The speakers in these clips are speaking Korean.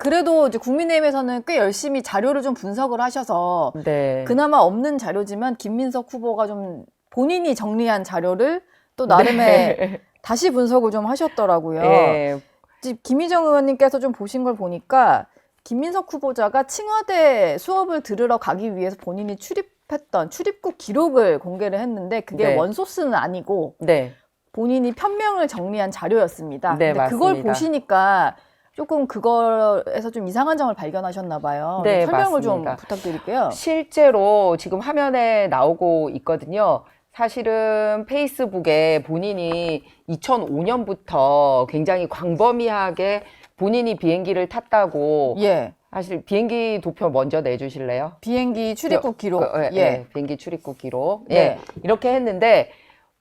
그래도 이제 국민의힘에서는 꽤 열심히 자료를 좀 분석을 하셔서 네. 그나마 없는 자료지만 김민석 후보가 좀 본인이 정리한 자료를 또 나름의 네. 다시 분석을 좀 하셨더라고요. 예. 지금 김희정 의원님께서 좀 보신 걸 보니까 김민석 후보자가 칭화대 수업을 들으러 가기 위해서 본인이 출입했던 출입국 기록을 공개를 했는데 그게 네. 원소스는 아니고 네. 본인이 편명을 정리한 자료였습니다. 네, 근데 그걸 맞습니다. 보시니까 조금 그거에서 좀 이상한 점을 발견하셨나 봐요. 네, 설명을 맞습니다. 좀 부탁드릴게요. 실제로 지금 화면에 나오고 있거든요. 사실은 페이스북에 본인이 2005년부터 굉장히 광범위하게 본인이 비행기를 탔다고 예. 사실 비행기 도표 먼저 내주실래요? 비행기 출입국 기록. 예, 비행기 출입국 기록. 네. 예, 이렇게 했는데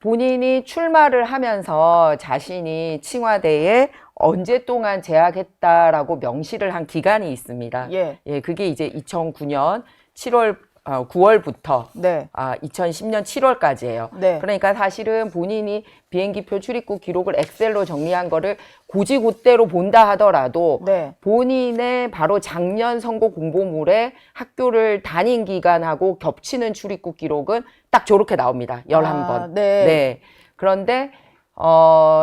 본인이 출마를 하면서 자신이 칭화대에 언제 동안 재학했다라고 명시를 한 기간이 있습니다. 예. 예, 그게 이제 2009년 9월부터 네. 2010년 7월까지예요. 네. 그러니까 사실은 본인이 비행기표 출입국 기록을 엑셀로 정리한 거를 고지고대로 본다 하더라도 네. 본인의 바로 작년 선거 공보물에 학교를 다닌 기간하고 겹치는 출입국 기록은 딱 저렇게 나옵니다. 11번. 네. 네. 그런데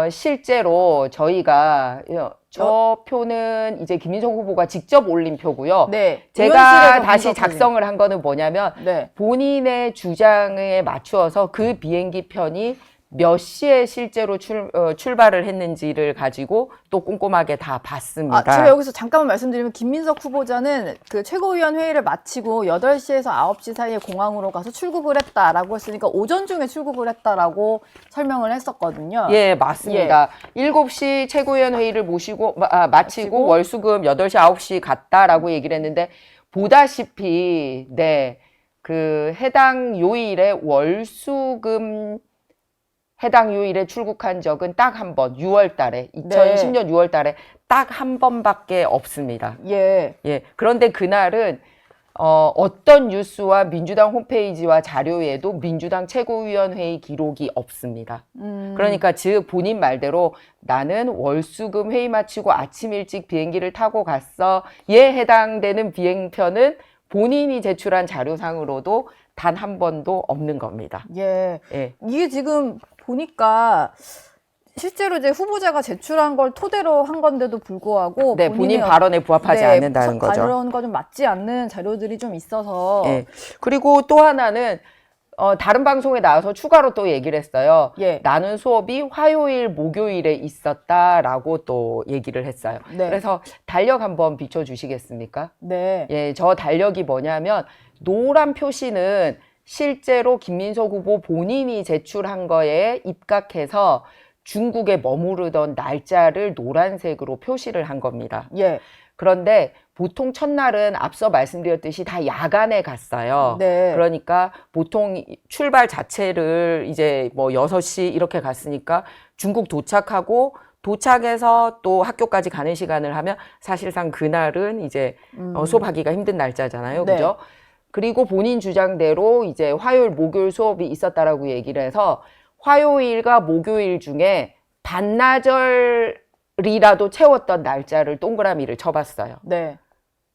실제로 저희가 저 표는 이제 김민석 후보가 직접 올린 표고요. 네. 제가 의원실에서 다시 분석하신. 작성을 한 거는 뭐냐면 네. 본인의 주장에 맞추어서 그 비행기 편이 몇 시에 실제로 출발을 했는지를 가지고 또 꼼꼼하게 다 봤습니다. 제가 여기서 잠깐만 말씀드리면 김민석 후보자는 그 최고위원 회의를 마치고 8시에서 9시 사이에 공항으로 가서 출국을 했다라고 했으니까 오전 중에 출국을 했다라고 설명을 했었거든요. 예, 맞습니다. 7시 최고위원 회의를 마치고 마치고 월수금 8시, 9시 갔다라고 얘기를 했는데 보다시피 네, 그 해당 요일에 해당 요일에 출국한 적은 딱 한 번, 6월 달에, 2010년 6월 달에 딱 한 번밖에 없습니다. 예. 예. 그런데 그날은, 어떤 뉴스와 민주당 홈페이지와 자료에도 민주당 최고위원회의 기록이 없습니다. 그러니까 즉 본인 말대로 나는 월수금 회의 마치고 아침 일찍 비행기를 타고 갔어. 에 해당되는 비행편은 본인이 제출한 자료상으로도 단 한 번도 없는 겁니다. 예. 예. 이게 지금 보니까 실제로 이제 후보자가 제출한 걸 토대로 한 건데도 불구하고 네, 본인 발언에 부합하지 않는다는 거죠. 발언과 좀 맞지 않는 자료들이 좀 있어서. 예. 그리고 또 하나는 다른 방송에 나와서 추가로 또 얘기를 했어요. 예. 나는 수업이 화요일, 목요일에 있었다라고 또 얘기를 했어요. 네. 그래서 달력 한번 비춰주시겠습니까? 네. 예, 저 달력이 뭐냐면 노란 표시는 실제로 김민석 후보 본인이 제출한 거에 입각해서 중국에 머무르던 날짜를 노란색으로 표시를 한 겁니다. 예. 그런데 보통 첫날은 앞서 말씀드렸듯이 다 야간에 갔어요. 네. 그러니까 보통 출발 자체를 이제 뭐 6시 이렇게 갔으니까 중국 도착해서 또 학교까지 가는 시간을 하면 사실상 그날은 이제 수업하기가 힘든 날짜잖아요. 네. 그죠? 그리고 본인 주장대로 이제 화요일, 목요일 수업이 있었다라고 얘기를 해서 화요일과 목요일 중에 반나절이라도 채웠던 날짜를 동그라미를 쳐봤어요. 네.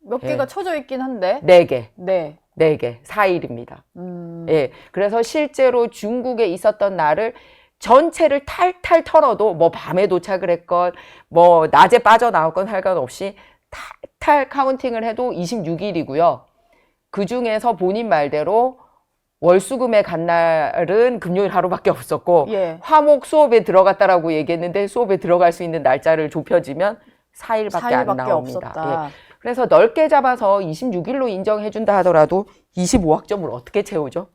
몇 개가 예. 쳐져 있긴 한데. 4개. 네. 4개. 4일입니다. 예. 그래서 실제로 중국에 있었던 날을 전체를 탈탈 털어도 뭐 밤에 도착을 했건 뭐 낮에 빠져나왔건 상관없이 탈탈 카운팅을 해도 26일이고요. 그 중에서 본인 말대로 월수금에 간 날은 금요일 하루밖에 없었고 예. 화목 수업에 들어갔다라고 얘기했는데 수업에 들어갈 수 있는 날짜를 좁혀지면 4일밖에 안 4일밖에 나옵니다. 없었다. 예. 그래서 넓게 잡아서 26일로 인정해준다 하더라도 25학점을 어떻게 채우죠?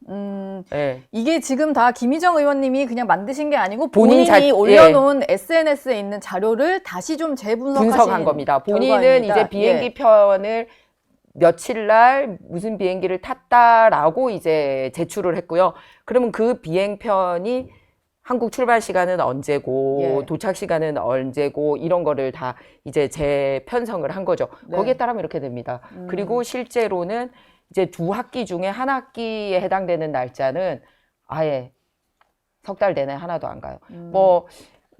예. 이게 지금 다 김희정 의원님이 그냥 만드신 게 아니고 본인 본인이 자- 올려놓은 SNS에 있는 자료를 다시 좀 재분석하신 분석한 겁니다. 본인은 결과입니다. 이제 비행기 편을 며칠 날 무슨 비행기를 탔다라고 이제 제출을 했고요. 그러면 그 비행편이 한국 출발 시간은 언제고 예. 도착 시간은 언제고 이런 거를 다 이제 재편성을 한 거죠. 네. 거기에 따르면 이렇게 됩니다. 그리고 실제로는 이제 2학기 중에 한 학기에 해당되는 날짜는 아예 석 달 내내 하나도 안 가요. 뭐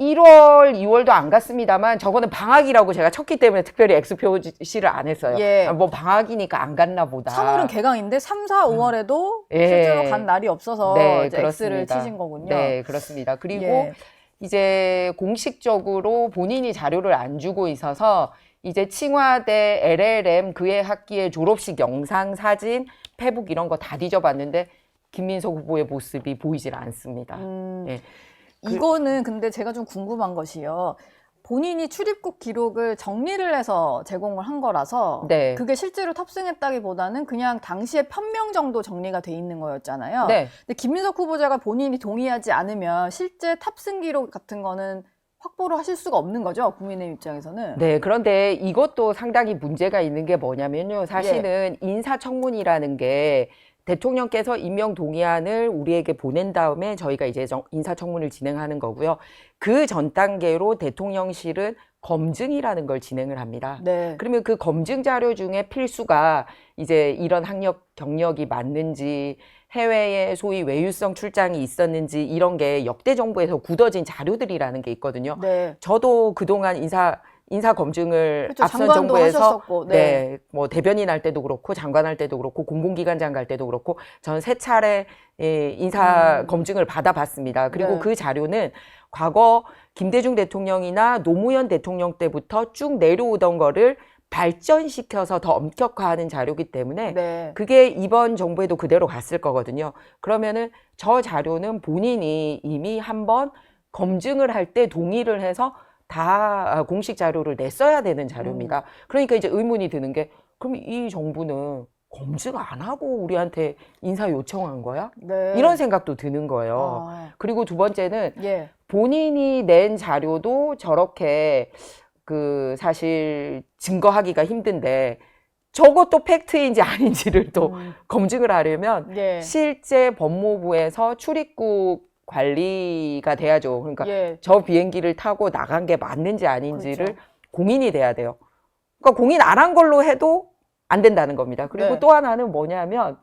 1월, 2월도 안 갔습니다만 저거는 방학이라고 제가 쳤기 때문에 특별히 X 표시를 안 했어요. 예. 뭐 방학이니까 안 갔나 보다. 3월은 개강인데 3, 4, 5월에도 예. 실제로 간 날이 없어서 네, 이제 X를 그렇습니다. 치신 거군요. 네, 그렇습니다. 그리고 예. 이제 공식적으로 본인이 자료를 안 주고 있어서 이제 칭화대 LLM 그해 학기의 졸업식 영상, 사진, 페북 이런 거 다 뒤져봤는데 김민석 후보의 모습이 보이질 않습니다. 예. 이거는 근데 제가 좀 궁금한 것이요. 본인이 출입국 기록을 정리를 해서 제공을 한 거라서 네. 그게 실제로 탑승했다기보다는 그냥 당시에 편명 정도 정리가 돼 있는 거였잖아요. 네. 근데 김민석 후보자가 본인이 동의하지 않으면 실제 탑승 기록 같은 거는 확보를 하실 수가 없는 거죠, 국민의힘 입장에서는. 네, 그런데 이것도 상당히 문제가 있는 게 뭐냐면요. 사실은 인사청문이라는 게 대통령께서 임명 동의안을 우리에게 보낸 다음에 저희가 이제 인사청문을 진행하는 거고요. 그 전 단계로 대통령실은 검증이라는 걸 진행을 합니다. 네. 그러면 그 검증 자료 중에 필수가 이제 이런 학력, 경력이 맞는지, 해외에 소위 외유성 출장이 있었는지 이런 게 역대 정부에서 굳어진 자료들이라는 게 있거든요. 네. 저도 그동안 인사 검증을 그렇죠. 앞선 장관도 정부에서 하셨었고, 네. 뭐 대변인 할 때도 그렇고 장관 할 때도 그렇고 공공기관장 갈 때도 그렇고 저는 3차례 인사 검증을 받아봤습니다. 그리고 네. 그 자료는 과거 김대중 대통령이나 노무현 대통령 때부터 쭉 내려오던 거를 발전시켜서 더 엄격화하는 자료이기 때문에 네. 그게 이번 정부에도 그대로 갔을 거거든요. 그러면은 저 자료는 본인이 이미 한번 검증을 할 때 동의를 해서 다 공식 자료를 냈어야 되는 자료입니다. 그러니까 이제 의문이 드는 게 그럼 이 정부는 검증 안 하고 우리한테 인사 요청한 거야? 네. 이런 생각도 드는 거예요. 아. 그리고 두 번째는 예. 본인이 낸 자료도 저렇게 사실 증거하기가 힘든데 저것도 팩트인지 아닌지를 또 검증을 하려면 예. 실제 법무부에서 출입국 관리가 돼야죠. 그러니까 예. 저 비행기를 타고 나간 게 맞는지 아닌지를 그렇죠. 공인이 돼야 돼요. 그러니까 공인 안 한 걸로 해도 안 된다는 겁니다. 그리고 네. 또 하나는 뭐냐면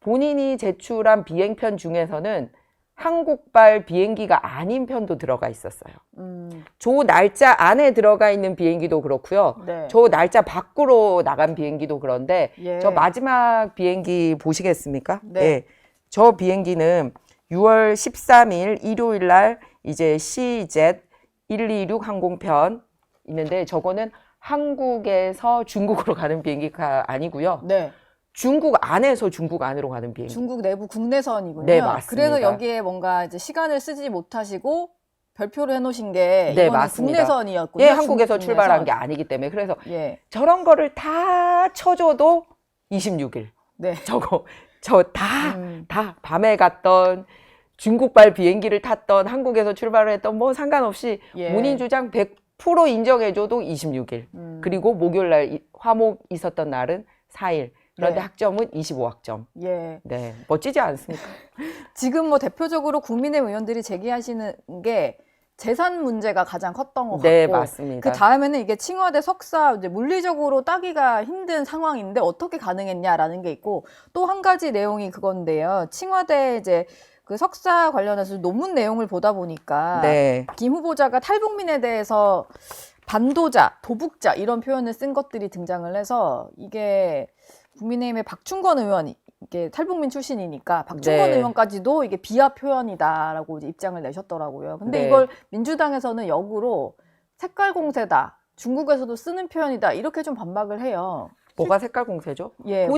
본인이 제출한 비행편 중에서는 한국발 비행기가 아닌 편도 들어가 있었어요. 저 날짜 안에 들어가 있는 비행기도 그렇고요. 네. 저 날짜 밖으로 나간 비행기도 그런데 예. 저 마지막 비행기 보시겠습니까? 네. 예. 저 비행기는 6월 13일 일요일 날 이제 CZ 126 항공편 있는데 저거는 한국에서 중국으로 가는 비행기가 아니고요. 네. 중국 안에서 중국 안으로 가는 비행기. 중국 내부 국내선이군요. 네, 맞습니다. 그래서 여기에 뭔가 이제 시간을 쓰지 못하시고 별표를 해놓으신 게 네, 이거는 맞습니다. 국내선이었군요. 예, 한국에서 중국 출발한 국내선. 게 아니기 때문에 그래서 예. 저런 거를 다 쳐줘도 26일. 네. 저 다 밤에 갔던 중국발 비행기를 탔던 한국에서 출발을 했던 뭐 상관없이 예. 본인 주장 100% 인정해줘도 26일. 그리고 목요일 날 화목 있었던 날은 4일. 그런데 네. 학점은 25학점. 예. 네, 멋지지 않습니까? 지금 뭐 대표적으로 국민의힘 의원들이 제기하시는 게 재산 문제가 가장 컸던 것 같고, 네, 맞습니다. 그 다음에는 이게 칭화대 석사 이제 물리적으로 따기가 힘든 상황인데 어떻게 가능했냐라는 게 있고, 또 한 가지 내용이 그건데요. 칭화대 이제 그 석사 관련해서 논문 내용을 보다 보니까 네. 김 후보자가 탈북민에 대해서 반도자, 도북자 이런 표현을 쓴 것들이 등장을 해서 이게 국민의힘의 박충건 의원이 이게 탈북민 출신이니까 박충건 네. 의원까지도 이게 비하 표현이다라고 이제 입장을 내셨더라고요. 근데 네. 이걸 민주당에서는 역으로 색깔 공세다, 중국에서도 쓰는 표현이다 이렇게 좀 반박을 해요. 뭐가 색깔 공세죠? 예.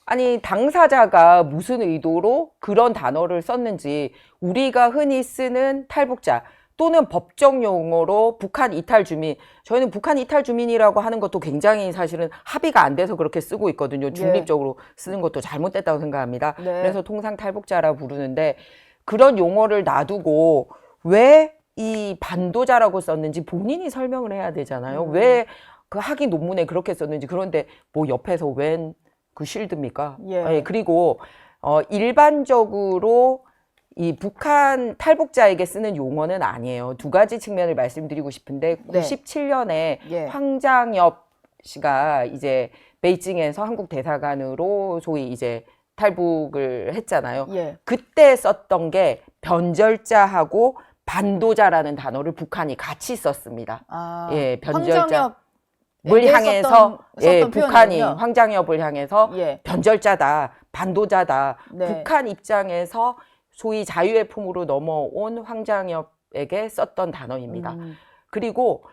아니 당사자가 무슨 의도로 그런 단어를 썼는지 우리가 흔히 쓰는 탈북자 또는 법정 용어로 북한 이탈 주민, 저희는 북한 이탈 주민이라고 하는 것도 굉장히 사실은 합의가 안 돼서 그렇게 쓰고 있거든요. 중립적으로 쓰는 것도 잘못됐다고 생각합니다. 네. 그래서 통상 탈북자라 부르는데 그런 용어를 놔두고 왜 이 반도자라고 썼는지 본인이 설명을 해야 되잖아요. 왜 그 학위 논문에 그렇게 썼는지. 그런데 뭐 옆에서 웬 그 쉴드입니까? 예. 그리고 일반적으로 이 북한 탈북자에게 쓰는 용어는 아니에요. 두 가지 측면을 말씀드리고 싶은데 네. 97년에 예. 황장엽 씨가 이제 베이징에서 한국 대사관으로 소위 이제 탈북을 했잖아요. 예. 그때 썼던 게 변절자하고 반도자라는 단어를 북한이 같이 썼습니다. 아, 예, 변절자. 황정엽을 향해서 썼던 북한이 표현이군요. 황장엽을 향해서 예. 변절자다, 반도자다. 네. 북한 입장에서 소위 자유의 품으로 넘어온 황장엽에게 썼던 단어입니다. 그리고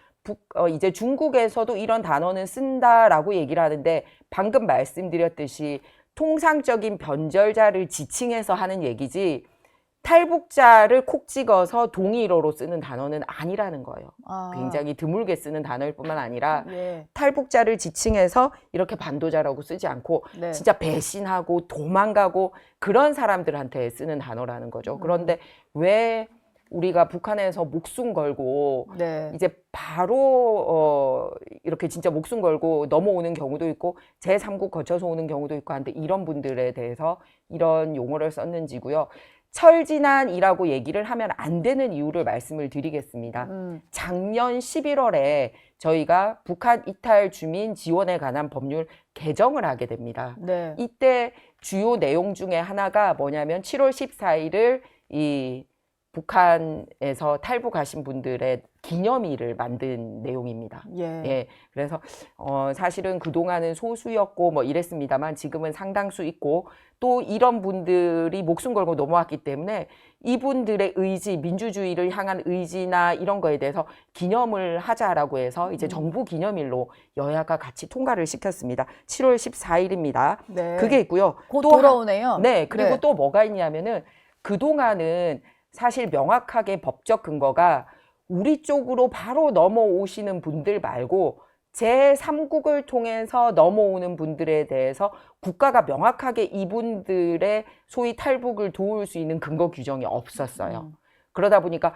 이제 중국에서도 이런 단어는 쓴다라고 얘기를 하는데 방금 말씀드렸듯이 통상적인 변절자를 지칭해서 하는 얘기지 탈북자를 콕 찍어서 동의어로 쓰는 단어는 아니라는 거예요. 아, 굉장히 드물게 쓰는 단어일 뿐만 아니라 예. 탈북자를 지칭해서 이렇게 반도자라고 쓰지 않고 네. 진짜 배신하고 도망가고 그런 사람들한테 쓰는 단어라는 거죠. 그런데 왜 우리가 북한에서 목숨 걸고 네. 이제 바로 이렇게 진짜 목숨 걸고 넘어오는 경우도 있고 제3국 거쳐서 오는 경우도 있고 한데 이런 분들에 대해서 이런 용어를 썼는지고요. 철진한이라고 얘기를 하면 안 되는 이유를 말씀을 드리겠습니다. 작년 11월에 저희가 북한 이탈 주민 지원에 관한 법률 개정을 하게 됩니다. 네. 이때 주요 내용 중에 하나가 뭐냐면 7월 14일을 이 북한에서 탈북하신 분들의 기념일을 만든 내용입니다. 예. 예, 그래서 사실은 그동안은 소수였고 뭐 이랬습니다만 지금은 상당수 있고 또 이런 분들이 목숨 걸고 넘어왔기 때문에 이분들의 의지, 민주주의를 향한 의지나 이런 거에 대해서 기념을 하자라고 해서 이제 정부 기념일로 여야가 같이 통과를 시켰습니다. 7월 14일입니다. 네. 그게 있고요. 곧 또 돌아오네요. 네, 그리고 네. 또 뭐가 있냐면은 그동안은 사실 명확하게 법적 근거가 우리 쪽으로 바로 넘어오시는 분들 말고 제3국을 통해서 넘어오는 분들에 대해서 국가가 명확하게 이분들의 소위 탈북을 도울 수 있는 근거 규정이 없었어요. 그러다 보니까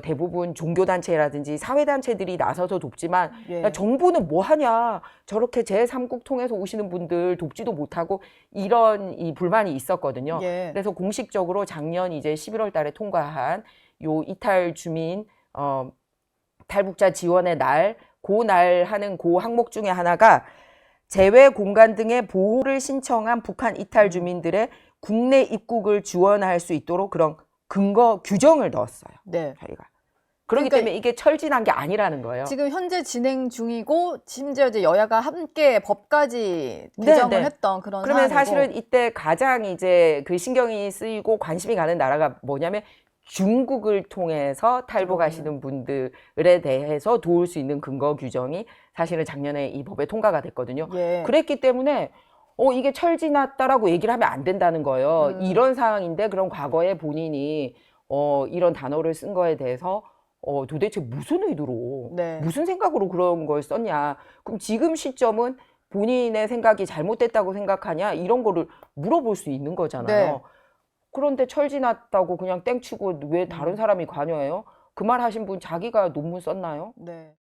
대부분 종교단체라든지 사회단체들이 나서서 돕지만 예. 야, 정부는 뭐 하냐 저렇게 제3국 통해서 오시는 분들 돕지도 못하고 이런 이 불만이 있었거든요. 예. 그래서 공식적으로 작년 이제 11월 달에 통과한 요 이탈 주민 탈북자 지원의 날, 그 하는 그 항목 중에 하나가 재외 공간 등의 보호를 신청한 북한 이탈 주민들의 국내 입국을 지원할 수 있도록 그런 근거 규정을 넣었어요. 네. 저희가. 그렇기 그러니까 때문에 이게 철진한 게 아니라는 거예요. 지금 현재 진행 중이고 심지어 이제 여야가 함께 법까지 개정을 네. 했던 그런 그러면 사안이고. 사실은 이때 가장 이제 그 신경이 쓰이고 관심이 가는 나라가 뭐냐면 중국을 통해서 탈북하시는 분들에 대해서 도울 수 있는 근거 규정이 사실은 작년에 이 법에 통과가 됐거든요. 예. 그랬기 때문에 이게 철지났다라고 얘기를 하면 안 된다는 거예요. 이런 상황인데 그럼 과거에 본인이 이런 단어를 쓴 거에 대해서 도대체 무슨 의도로 네. 무슨 생각으로 그런 걸 썼냐. 그럼 지금 시점은 본인의 생각이 잘못됐다고 생각하냐 이런 거를 물어볼 수 있는 거잖아요. 네. 그런데 철지났다고 그냥 땡치고 왜 다른 사람이 관여해요? 그 말 하신 분 자기가 논문 썼나요? 네.